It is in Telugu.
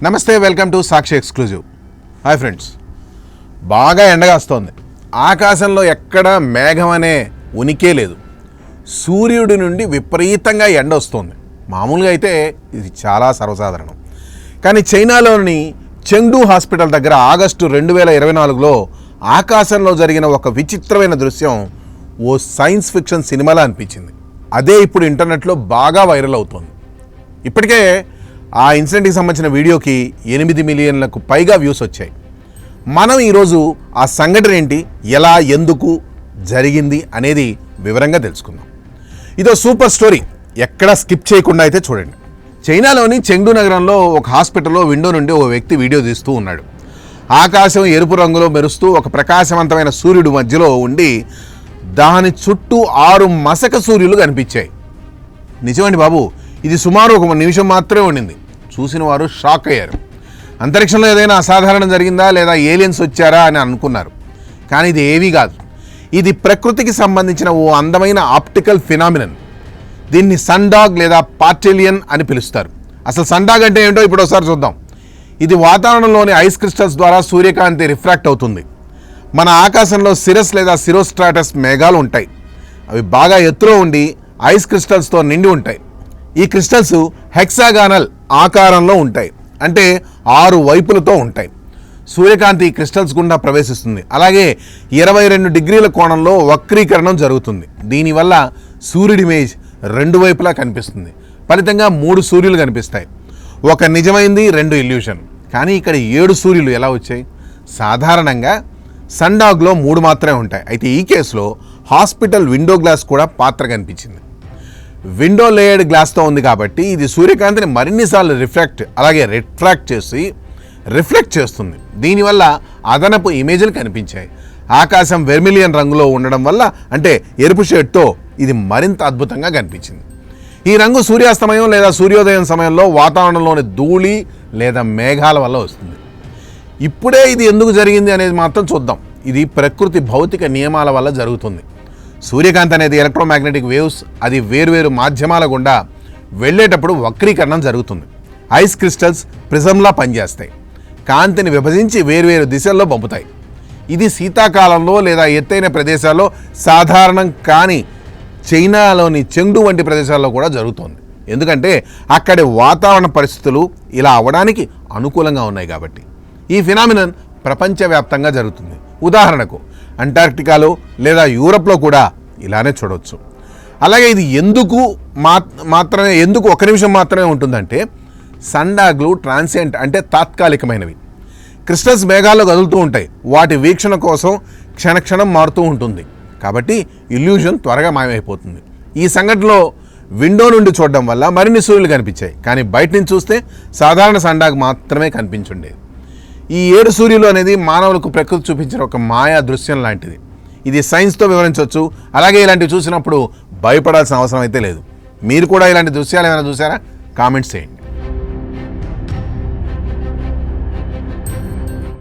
నమస్తే, welcome to Sakshi exclusive. Hi friends, బాగా ఎండగాస్తోంది. ఆకాశంలో ఎక్కడ మేఘం అనే ఉనికే లేదు. సూర్యుడి నుండి విపరీతంగా ఎండ వస్తుంది. మామూలుగా అయితే ఇది చాలా సర్వసాధారణం. కానీ చైనాలోని చెంగ్డూ హాస్పిటల్ దగ్గర ఆగస్టు 2024లో ఆకాశంలో జరిగిన ఒక విచిత్రమైన దృశ్యం ఓ సైన్స్ ఫిక్షన్ సినిమాలా అనిపించింది. అదే ఇప్పుడు ఇంటర్నెట్లో బాగా వైరల్ అవుతోంది. ఇప్పటికే ఆ ఇన్సిడెంట్కి సంబంధించిన వీడియోకి 8 మిలియన్లకు పైగా వ్యూస్ వచ్చాయి. మనం ఈరోజు ఆ సంఘటన ఏంటి, ఎలా, ఎందుకు జరిగింది అనేది వివరంగా తెలుసుకుందాం. ఇదో సూపర్ స్టోరీ, ఎక్కడా స్కిప్ చేయకుండా అయితే చూడండి. చైనాలోని చెంగ్డూ నగరంలో ఒక హాస్పిటల్లో విండో నుండి ఓ వ్యక్తి వీడియో తీస్తూ ఉన్నాడు. ఆకాశం ఎరుపు రంగులో మెరుస్తూ ఒక ప్రకాశవంతమైన సూర్యుడు మధ్యలో ఉండి దాని చుట్టూ 6 మసక సూర్యులు కనిపించాయి. నిజమండి బాబు, ఇది సుమారు 1 నిమిషం మాత్రమే ఉండింది. చూసిన వారు షాక్ అయ్యారు. అంతరిక్షంలో ఏదైనా అసాధారణం జరిగిందా లేదా ఏలియన్స్ వచ్చారా అని అనుకున్నారు. కానీ ఇది ఏవీ కాదు. ఇది ప్రకృతికి సంబంధించిన ఓ అందమైన ఆప్టికల్ ఫినామినన్. దీన్ని సన్ డాగ్ లేదా పార్టెలియన్ అని పిలుస్తారు. అసలు సన్ డాగ్ అంటే ఏంటో ఇప్పుడు ఒకసారి చూద్దాం. ఇది వాతావరణంలోని ఐస్ క్రిస్టల్స్ ద్వారా సూర్యకాంతి రిఫ్రాక్ట్ అవుతుంది. మన ఆకాశంలో సిరస్ లేదా సిరోస్ట్రాటస్ మేఘాలు ఉంటాయి. అవి బాగా ఎత్తులో ఉండి ఐస్ క్రిస్టల్స్తో నిండి ఉంటాయి. ఈ క్రిస్టల్స్ హెక్సాగానల్ ఆకారంలో ఉంటాయి, అంటే 6 వైపులతో ఉంటాయి. సూర్యకాంతి ఈ క్రిస్టల్స్ గుండా ప్రవేశిస్తుంది. అలాగే 22 డిగ్రీల కోణంలో వక్రీకరణం జరుగుతుంది. దీనివల్ల సూర్యుడి ఇమేజ్ 2 వైపులా కనిపిస్తుంది. ఫలితంగా 3 సూర్యులు కనిపిస్తాయి. ఒక నిజమైంది, 2 ఇల్యూషన్. కానీ ఇక్కడ 7 సూర్యులు ఎలా వచ్చాయి? సాధారణంగా సన్ డాగ్లో 3 మాత్రమే ఉంటాయి. అయితే ఈ కేసులో హాస్పిటల్ విండో గ్లాస్ కూడా పాత్ర కనిపించింది. విండో లేయర్డ్ గ్లాస్తో ఉంది కాబట్టి ఇది సూర్యకాంతిని మరిన్నిసార్లు రిఫ్రాక్ట్ చేసి రిఫ్లెక్ట్ చేస్తుంది. దీనివల్ల అదనపు ఇమేజ్లు కనిపించాయి. ఆకాశం వెర్మిలియన్ రంగులో ఉండడం వల్ల, అంటే ఎరుపు షేడ్తో, ఇది మరింత అద్భుతంగా కనిపించింది. ఈ రంగు సూర్యాస్తమయం లేదా సూర్యోదయం సమయంలో వాతావరణంలోని ధూళి లేదా మేఘాల వల్ల వస్తుంది. ఇప్పుడే ఇది ఎందుకు జరిగింది అనేది మాత్రం చూద్దాం. ఇది ప్రకృతి భౌతిక నియమాల వల్ల జరుగుతుంది. సూర్యకాంతి అనేది ఎలక్ట్రోమాగ్నెటిక్ వేవ్స్. అది వేర్వేరు మాధ్యమాల గుండా వెళ్ళేటప్పుడు వక్రీకరణం జరుగుతుంది. ఐస్ క్రిస్టల్స్ ప్రిజంలా పనిచేస్తాయి. కాంతిని విభజించి వేర్వేరు దిశల్లో పంపుతాయి. ఇది శీతాకాలంలో లేదా ఎత్తైన ప్రదేశాల్లో సాధారణం, కానీ చైనాలోని చెంగ్డూ వంటి ప్రదేశాల్లో కూడా జరుగుతుంది. ఎందుకంటే అక్కడి వాతావరణ పరిస్థితులు ఇలా అవ్వడానికి అనుకూలంగా ఉన్నాయి కాబట్టి. ఈ ఫినామినన్ ప్రపంచవ్యాప్తంగా జరుగుతుంది. ఉదాహరణకు అంటార్క్టికాలో లేదా యూరప్లో కూడా ఇలానే చూడవచ్చు. అలాగే ఇది ఎందుకు 1 నిమిషం మాత్రమే ఉంటుందంటే, సన్ డాగ్లు ట్రాన్సియంట్, అంటే తాత్కాలికమైనవి. క్రిస్టల్స్ మేఘాల్లో కదులుతూ ఉంటాయి. వాటి వీక్షణ కోసం క్షణక్షణం మారుతూ ఉంటుంది. కాబట్టి ఇల్యూజన్ త్వరగా మాయమైపోతుంది. ఈ సంఘటనలో విండో నుండి చూడడం వల్ల మరిన్ని సూర్యులు కనిపించాయి. కానీ బయట నుంచి చూస్తే సాధారణ సన్ డాగ్ మాత్రమే కనిపించుండేది. ఈ 7 సూర్యులు అనేది మానవులకు ప్రకృతి చూపించిన ఒక మాయా దృశ్యం లాంటిది. ఇది సైన్స్తో వివరించవచ్చు. అలాగే ఇలాంటివి చూసినప్పుడు భయపడాల్సిన అవసరం అయితే లేదు. మీరు కూడా ఇలాంటి దృశ్యాలు ఏమైనా చూసారా? కామెంట్స్ చేయండి.